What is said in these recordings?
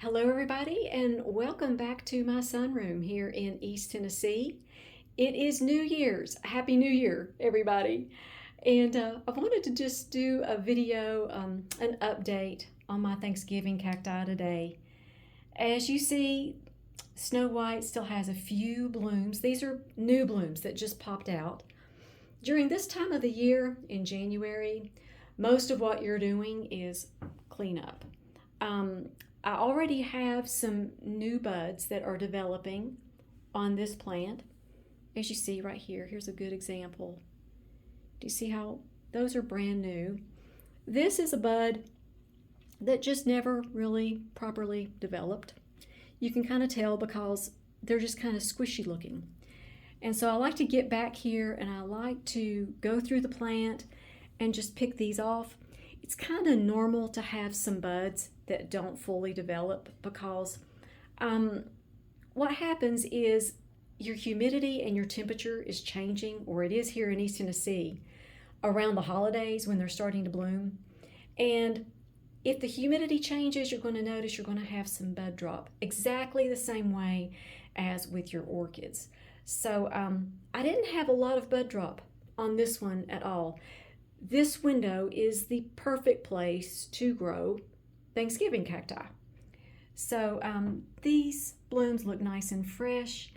Hello, everybody, and welcome back to my sunroom here in East Tennessee. It is New Year's. Happy New Year, everybody. And I wanted to just do a video, an update on my Thanksgiving cacti today. As you see, Snow White still has a few blooms. These are new blooms that just popped out. During this time of the year, in January, most of what you're doing is cleanup. I already have some new buds that are developing on this plant. As you see right here, here's a good example. Do you see how those are brand new? This is a bud that just never really properly developed. You can kind of tell because they're just kind of squishy looking. And so I like to get back here and I like to go through the plant and just pick these off. It's kind of normal to have some buds that don't fully develop because what happens is your humidity and your temperature is changing, or it is here in East Tennessee, around the holidays when they're starting to bloom. And if the humidity changes, you're going to notice you're going to have some bud drop, exactly the same way as with your orchids. So I didn't have a lot of bud drop on this one at all. This window is the perfect place to grow Thanksgiving cacti. So these blooms look nice and fresh,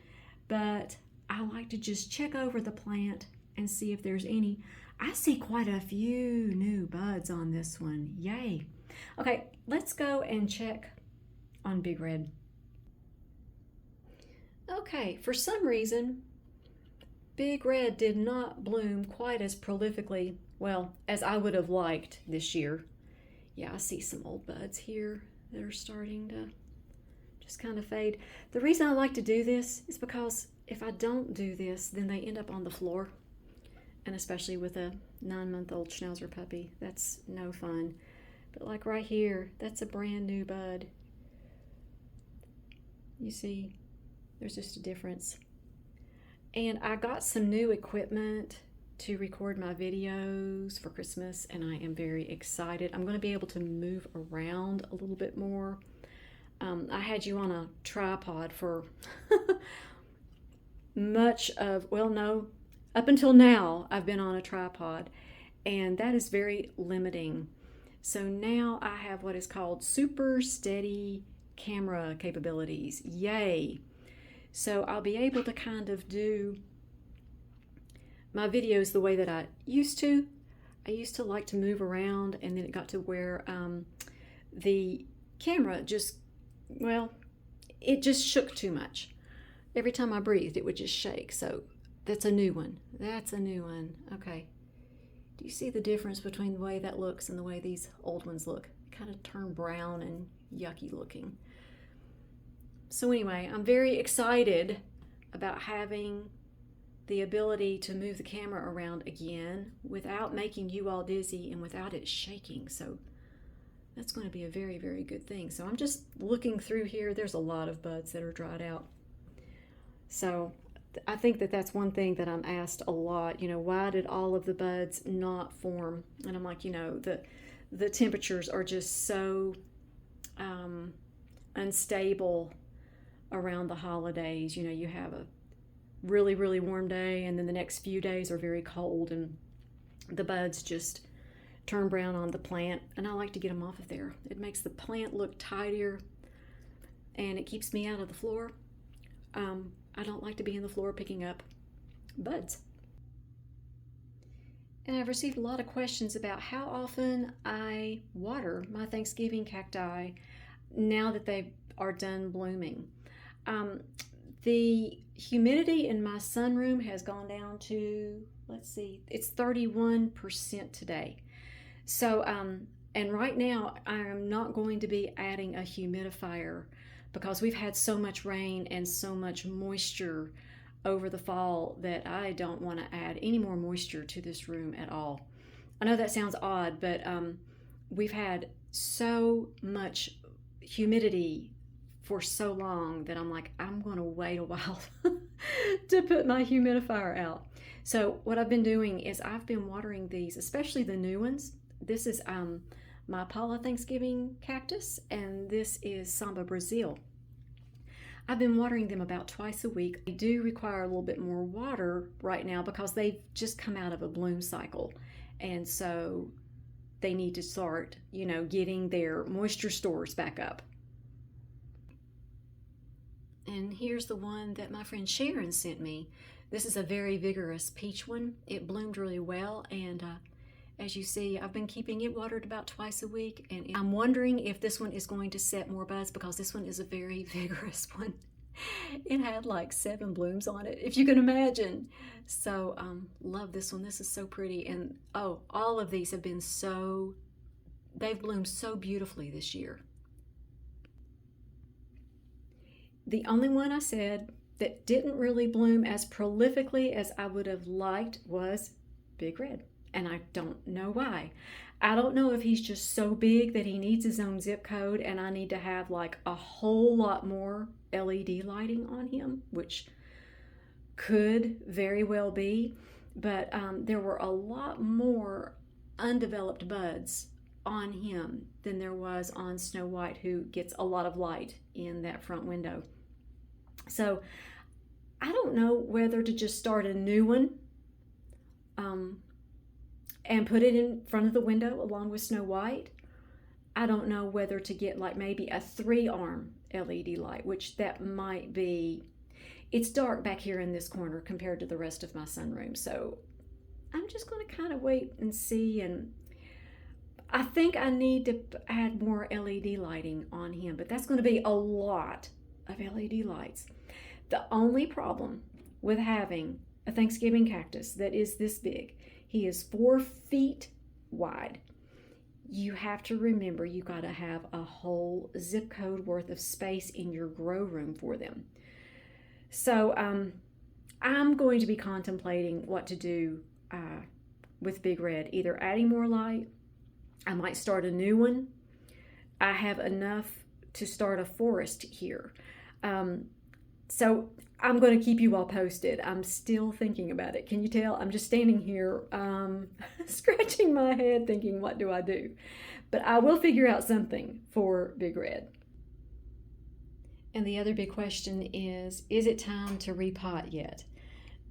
but I like to just check over the plant and see if there's any. I see quite a few new buds on this one. Yay. Okay, let's go and check on Big Red. Okay, for some reason, Big Red did not bloom quite as prolifically, well, as I would have liked this year. Yeah, I see some old buds here that are starting to just kind of fade. The reason I like to do this is because if I don't do this, then they end up on the floor. And especially with a 9-month-old Schnauzer puppy, that's no fun. But like right here, that's a brand new bud. You see, there's just a difference. And I got some new equipment to record my videos for Christmas, and I am very excited. I'm going to be able to move around a little bit more. I had you on a tripod for much of, well, no, up until now I've been on a tripod, and that is very limiting. So now I have what is called super steady camera capabilities. Yay! So I'll be able to kind of do my videos the way that I used to. I used to like to move around, and then it got to where the camera just, well, it just shook too much. Every time I breathed, it would just shake. So that's a new one. That's a new one. Okay. Do you see the difference between the way that looks and the way these old ones look? Kind of turn brown and yucky looking. So anyway, I'm very excited about having the ability to move the camera around again without making you all dizzy and without it shaking. So that's going to be a very, very good thing. So I'm just looking through here. There's a lot of buds that are dried out. So I think that that's one thing that I'm asked a lot, why did all of the buds not form? And I'm like, the temperatures are just so unstable around the holidays. You have a really, really warm day, and then the next few days are very cold, and the buds just turn brown on the plant, and I like to get them off of there. It makes the plant look tidier, and it keeps me out of the floor. I don't like to be in the floor picking up buds. And I've received a lot of questions about how often I water my Thanksgiving cacti now that they are done blooming. The humidity in my sunroom has gone down to, let's see, it's 31% today. So, and right now I am not going to be adding a humidifier because we've had so much rain and so much moisture over the fall that I don't want to add any more moisture to this room at all. I know that sounds odd, but we've had so much humidity for so long that I'm like, I'm going to wait a while to put my humidifier out. So what I've been doing is I've been watering these, especially the new ones. This is my Paula Thanksgiving cactus, and this is Samba Brazil. I've been watering them about twice a week. They do require a little bit more water right now because they've just come out of a bloom cycle, and so they need to start, getting their moisture stores back up. And here's the one that my friend Sharon sent me. This is a very vigorous peach one. It bloomed really well, and as you see, I've been keeping it watered about twice a week, and I'm wondering if this one is going to set more buds because this one is a very vigorous one. It had like 7 blooms on it, if you can imagine. So love this one. This is so pretty, and oh, all of these have been they've bloomed so beautifully this year. The only one I said that didn't really bloom as prolifically as I would have liked was Big Red. And I don't know why. I don't know if he's just so big that he needs his own zip code and I need to have like a whole lot more LED lighting on him, which could very well be. But there were a lot more undeveloped buds on him than there was on Snow White, who gets a lot of light in that front window. So I don't know whether to just start a new one and put it in front of the window along with Snow White. I don't know whether to get like maybe a 3-arm LED light, which that might be. It's dark back here in this corner compared to the rest of my sunroom, so I'm just going to kind of wait and see. And I think I need to add more LED lighting on him, but that's going to be a lot of LED lights. The only problem with having a Thanksgiving cactus that is this big, he is 4 feet wide. You have to remember you got to have a whole zip code worth of space in your grow room for them. So I'm going to be contemplating what to do with Big Red, either adding more light. I might start a new one. I have enough to start a forest here. So I'm going to keep you all posted. I'm still thinking about it. Can you tell? I'm just standing here scratching my head thinking, what do I do? But I will figure out something for Big Red. And the other big question is it time to repot yet?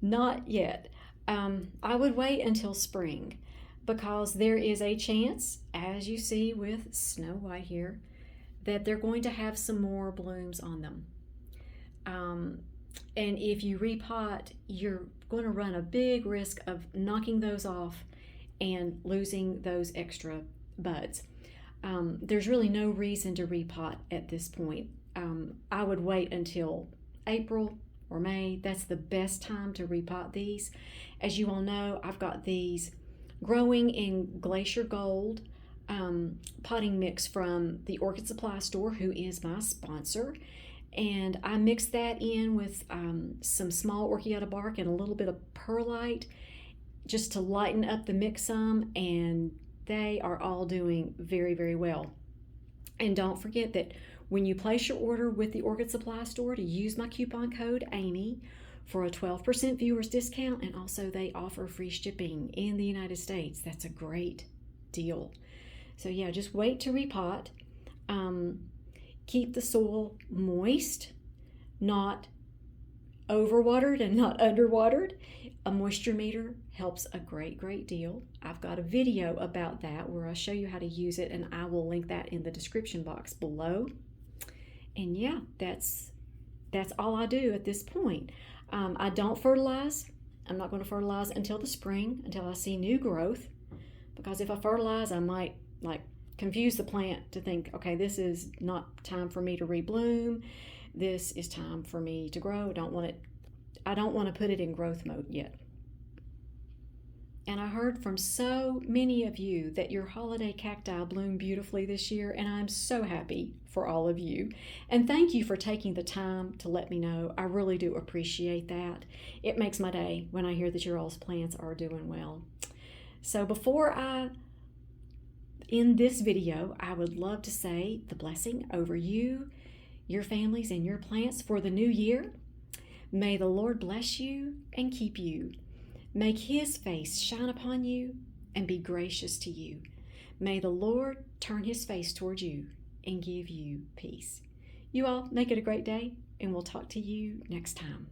Not yet. I would wait until spring because there is a chance, as you see with Snow White here, that they're going to have some more blooms on them. And if you repot, you're going to run a big risk of knocking those off and losing those extra buds. There's really no reason to repot at this point. I would wait until April or May. That's the best time to repot these. As you all know, I've got these growing in Glacier Gold potting mix from the Orchid Supply Store, who is my sponsor. And I mixed that in with some small orchiata bark and a little bit of perlite just to lighten up the mix some, and they are all doing very, very well. And don't forget that when you place your order with the Orchid Supply Store, to use my coupon code Amy for a 12% viewers discount, and also they offer free shipping in the United States. That's a great deal. So yeah, just wait to repot. Keep the soil moist, not overwatered and not underwatered. A moisture meter helps a great deal. I've got a video about that where I show you how to use it, and I will link that in the description box below. And yeah, that's all I do at this point. I don't fertilize. I'm not going to fertilize until the spring, until I see new growth, because if I fertilize, I might confuse the plant to think, okay, this is not time for me to rebloom. This is time for me to grow. I don't want to put it in growth mode yet. And I heard from so many of you that your holiday cacti bloom beautifully this year, and I'm so happy for all of you. And thank you for taking the time to let me know. I really do appreciate that. It makes my day when I hear that your all's plants are doing well. So before I end this video, I would love to say the blessing over you, your families, and your plants for the new year. May the Lord bless you and keep you. Make His face shine upon you and be gracious to you. May the Lord turn his face toward you and give you peace. You all make it a great day, and we'll talk to you next time.